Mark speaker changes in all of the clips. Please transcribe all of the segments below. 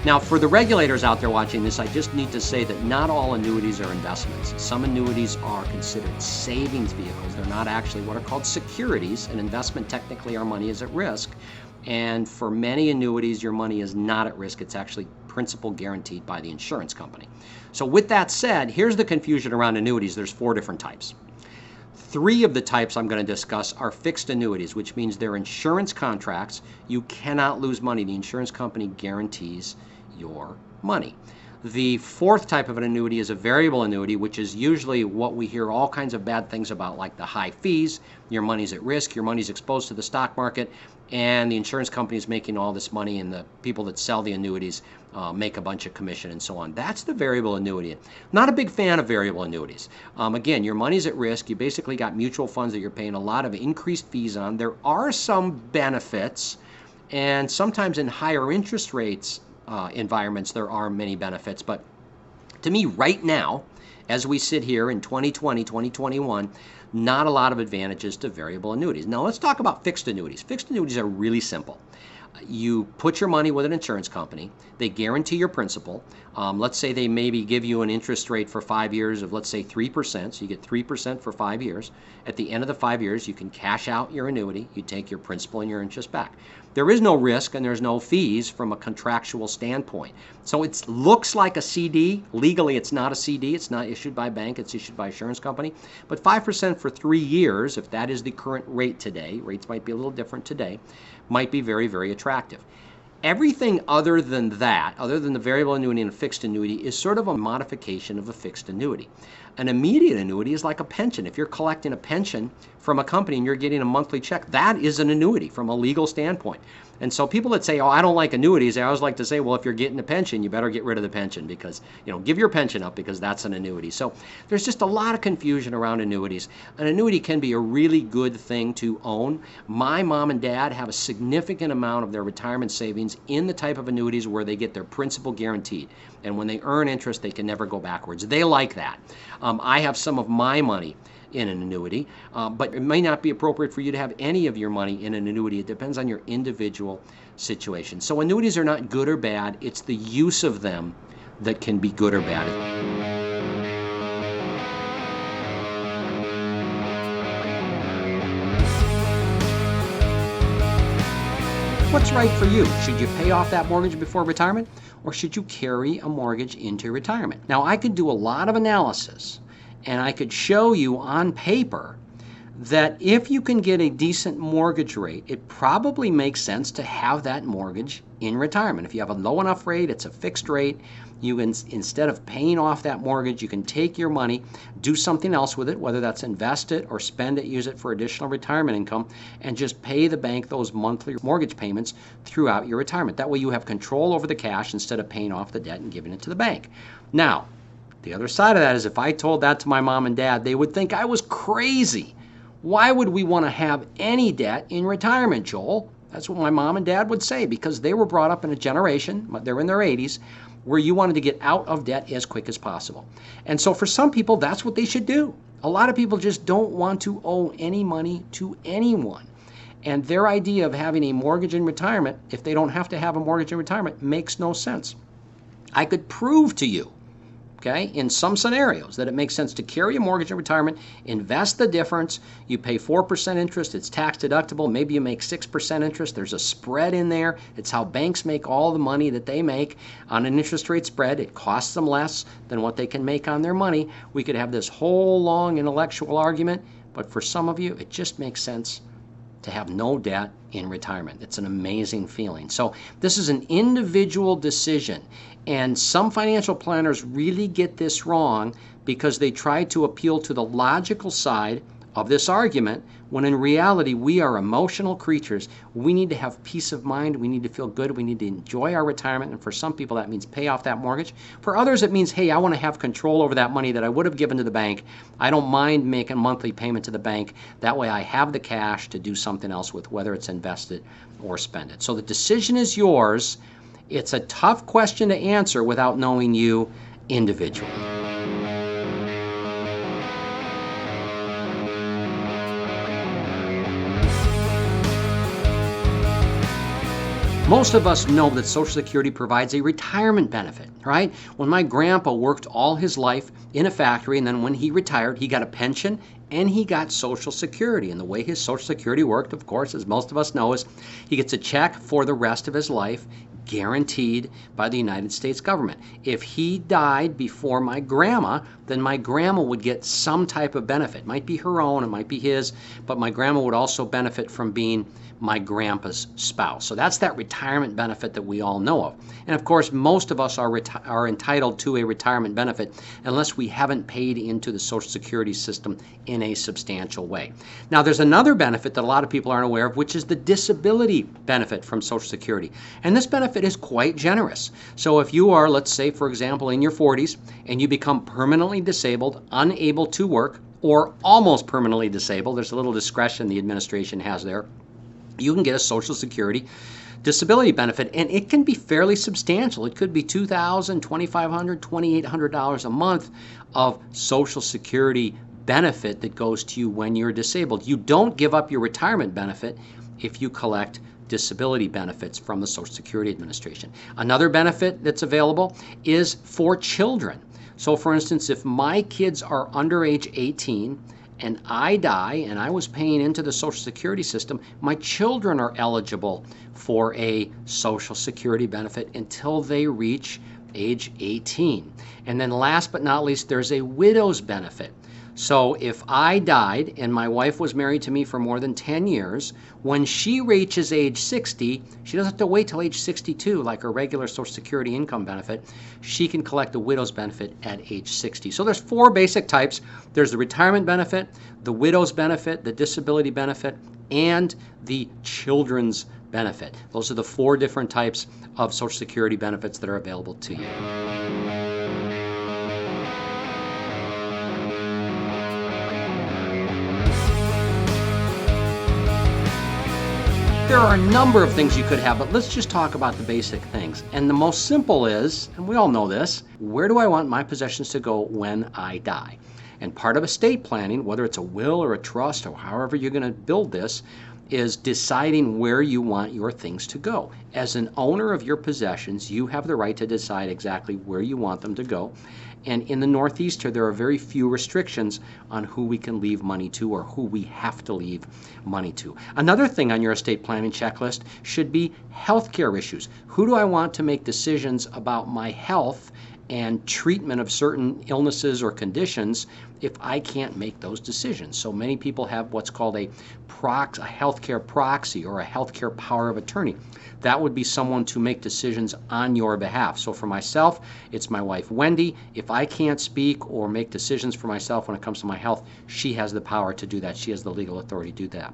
Speaker 1: Now, for the regulators out there watching this, I just need to say that not all annuities are investments. Some annuities are considered savings vehicles. They're not actually what are called securities. An investment, technically, our money is at risk. And for many annuities, your money is not at risk. It's actually principal guaranteed by the insurance company. So with that said, here's the confusion around annuities. There's 4 different types. 3 of the types I'm going to discuss are fixed annuities, which means they're insurance contracts. You cannot lose money. The insurance company guarantees your money. The 4th type of an annuity is a variable annuity, which is usually what we hear all kinds of bad things about, like the high fees, your money's at risk, your money's exposed to the stock market, and the insurance company is making all this money, and the people that sell the annuities make a bunch of commission and so on. That's the variable annuity. Not a big fan of variable annuities. Again, your money's at risk. You basically got mutual funds that you're paying a lot of increased fees on. There are some benefits, and sometimes in higher interest rates environments there are many benefits. But to me right now, as we sit here in 2020, 2021, not a lot of advantages to variable annuities. Now let's talk about fixed annuities. Fixed annuities are really simple. You put your money with an insurance company. They guarantee your principal. Let's say they maybe give you an interest rate for 5 years of, let's say, 3%. So you get 3% for 5 years. At the end of the 5 years, you can cash out your annuity. You take your principal and your interest back. There is no risk and there's no fees from a contractual standpoint. So it looks like a CD. Legally, it's not a CD. It's not issued by a bank. It's issued by an insurance company. But 5% for 3 years, if that is the current rate today, rates might be a little different today, might be very, very attractive. Everything other than that, other than the variable annuity and a fixed annuity, is sort of a modification of a fixed annuity. An immediate annuity is like a pension. If you're collecting a pension from a company and you're getting a monthly check, that is an annuity from a legal standpoint. And so people that say, oh, I don't like annuities, I always like to say, well, if you're getting a pension, you better get rid of the pension because, give your pension up because that's an annuity. So there's just a lot of confusion around annuities. An annuity can be a really good thing to own. My mom and dad have a significant amount of their retirement savings in the type of annuities where they get their principal guaranteed. And when they earn interest, they can never go backwards. They like that. I have some of my money in an annuity, but it may not be appropriate for you to have any of your money in an annuity. It depends on your individual situation. So annuities are not good or bad. It's the use of them that can be good or bad. What's right for you? Should you pay off that mortgage before retirement, or should you carry a mortgage into retirement? Now, I could do a lot of analysis, and I could show you on paper that if you can get a decent mortgage rate, it probably makes sense to have that mortgage in retirement. If you have a low enough rate, it's a fixed rate, you can, instead of paying off that mortgage, you can take your money, do something else with it, whether that's invest it or spend it, use it for additional retirement income, and just pay the bank those monthly mortgage payments throughout your retirement. That way you have control over the cash instead of paying off the debt and giving it to the bank. Now, the other side of that is if I told that to my mom and dad, they would think I was crazy. Why would we want to have any debt in retirement, Joel? That's what my mom and dad would say, because they were brought up in a generation, they're in their 80s, where you wanted to get out of debt as quick as possible. And so for some people, that's what they should do. A lot of people just don't want to owe any money to anyone. And their idea of having a mortgage in retirement, if they don't have to have a mortgage in retirement, makes no sense. I could prove to you, okay, in some scenarios that it makes sense to carry a mortgage in retirement, invest the difference, you pay 4% interest, it's tax deductible, maybe you make 6% interest, there's a spread in there, it's how banks make all the money that they make on an interest rate spread, it costs them less than what they can make on their money. We could have this whole long intellectual argument, but for some of you, it just makes sense to have no debt in retirement. It's an amazing feeling. So this is an individual decision, and some financial planners really get this wrong because they try to appeal to the logical side of this argument, when in reality we are emotional creatures. We need to have peace of mind, we need to feel good, we need to enjoy our retirement, and for some people that means pay off that mortgage. For others it means, hey, I want to have control over that money that I would have given to the bank. I don't mind making a monthly payment to the bank. That way I have the cash to do something else with, whether it's invested or spend it. So the decision is yours. It's a tough question to answer without knowing you individually. Most of us know that Social Security provides a retirement benefit, right? When my grandpa worked all his life in a factory, and then when he retired, he got a pension and he got Social Security. And the way his Social Security worked, of course, as most of us know, is he gets a check for the rest of his life, guaranteed by the United States government. If he died before my grandma, then my grandma would get some type of benefit. It might be her own, it might be his, but my grandma would also benefit from being my grandpa's spouse. So that's that retirement benefit that we all know of. And of course, most of us are entitled to a retirement benefit unless we haven't paid into the Social Security system in a substantial way. Now, there's another benefit that a lot of people aren't aware of, which is the disability benefit from Social Security. And this benefit is quite generous. So if you are, let's say, for example, in your 40s and you become permanently disabled, unable to work, or almost permanently disabled, there's a little discretion the administration has there, you can get a Social Security disability benefit, and it can be fairly substantial. It could be $2,000, $2,500, $2,800 a month of Social Security benefit that goes to you when you're disabled. You don't give up your retirement benefit if you collect disability benefits from the Social Security Administration. Another benefit that's available is for children. So for instance, if my kids are under age 18 and I die and I was paying into the Social Security system, my children are eligible for a Social Security benefit until they reach age 18. And then last but not least, there's a widow's benefit. So if I died and my wife was married to me for more than 10 years, when she reaches age 60, she doesn't have to wait till age 62 like her regular Social Security income benefit. She can collect the widow's benefit at age 60. So there's four basic types. There's the retirement benefit, the widow's benefit, the disability benefit, and the children's benefit. Those are the four different types of Social Security benefits that are available to you. There are a number of things you could have, but let's just talk about the basic things. And the most simple is, and we all know this, where do I want my possessions to go when I die? And part of estate planning, whether it's a will or a trust or however you're going to build this, is deciding where you want your things to go. As an owner of your possessions, you have the right to decide exactly where you want them to go. And in the Northeast here, there are very few restrictions on who we can leave money to or who we have to leave money to. Another thing on your estate planning checklist should be healthcare issues. Who do I want to make decisions about my health and treatment of certain illnesses or conditions if I can't make those decisions? So many people have what's called a healthcare proxy or a healthcare power of attorney. That would be someone to make decisions on your behalf. So for myself, it's my wife, Wendy. If I can't speak or make decisions for myself when it comes to my health, she has the power to do that. She has the legal authority to do that.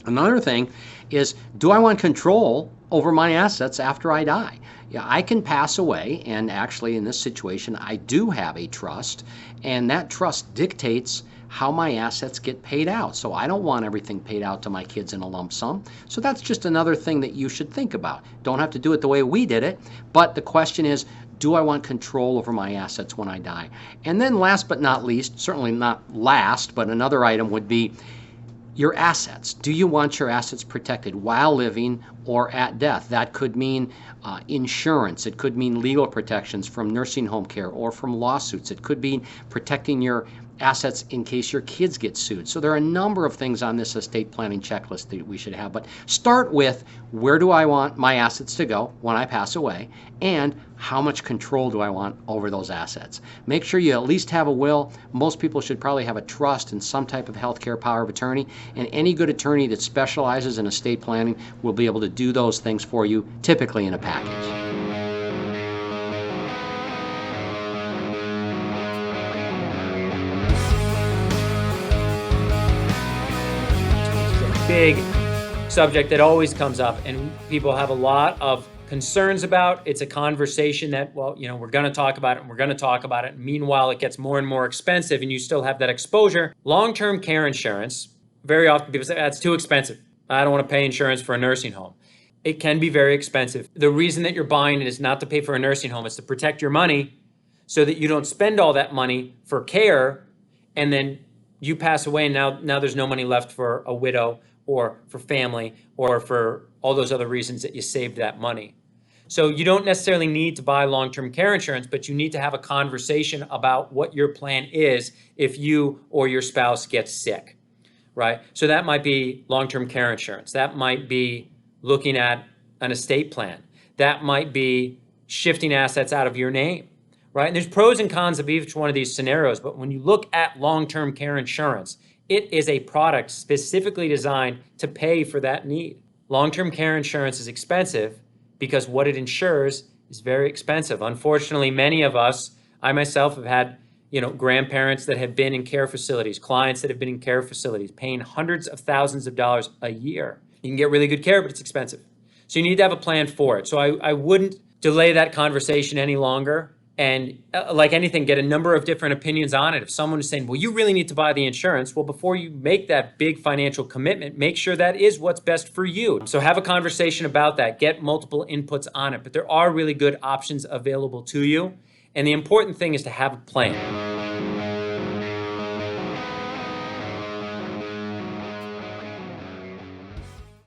Speaker 1: Another thing is, do I want control over my assets after I die? Yeah, I can pass away, and actually in this situation, I do have a trust, and that trust dictates how my assets get paid out. So I don't want everything paid out to my kids in a lump sum. So that's just another thing that you should think about. Don't have to do it the way we did it, but the question is, do I want control over my assets when I die? And then last but not least, certainly not last, but another item would be your assets. Do you want your assets protected while living or at death? That could mean insurance. It could mean legal protections from nursing home care or from lawsuits. It could be protecting your assets in case your kids get sued. So there are a number of things on this estate planning checklist that we should have. But start with, where do I want my assets to go when I pass away? And how much control do I want over those assets? Make sure you at least have a will. Most people should probably have a trust and some type of healthcare power of attorney. And any good attorney that specializes in estate planning will be able to do those things for you, typically in a package.
Speaker 2: Big subject that always comes up and people have a lot of concerns about. It's a conversation that, well, we're going to talk about it and we're going to talk about it. Meanwhile, it gets more and more expensive and you still have that exposure. Long-term care insurance, very often people say, that's too expensive. I don't want to pay insurance for a nursing home. It can be very expensive. The reason that you're buying it is not to pay for a nursing home. It's to protect your money so that you don't spend all that money for care and then you pass away and now there's no money left for a widow or for family or for all those other reasons that you saved that money. So you don't necessarily need to buy long-term care insurance, but you need to have a conversation about what your plan is if you or your spouse gets sick, right? So that might be long-term care insurance. That might be looking at an estate plan. That might be shifting assets out of your name, right? And there's pros and cons of each one of these scenarios, but when you look at long-term care insurance, it is a product specifically designed to pay for that need. Long-term care insurance is expensive because what it insures is very expensive. Unfortunately, many of us, I myself have had, grandparents that have been in care facilities, clients that have been in care facilities, paying hundreds of thousands of dollars a year. You can get really good care, but it's expensive. So you need to have a plan for it. So I wouldn't delay that conversation any longer. And like anything, get a number of different opinions on it. If someone is saying, well, you really need to buy the insurance, well, before you make that big financial commitment, make sure that is what's best for you. So have a conversation about that. Get multiple inputs on it. But there are really good options available to you. And the important thing is to have a plan.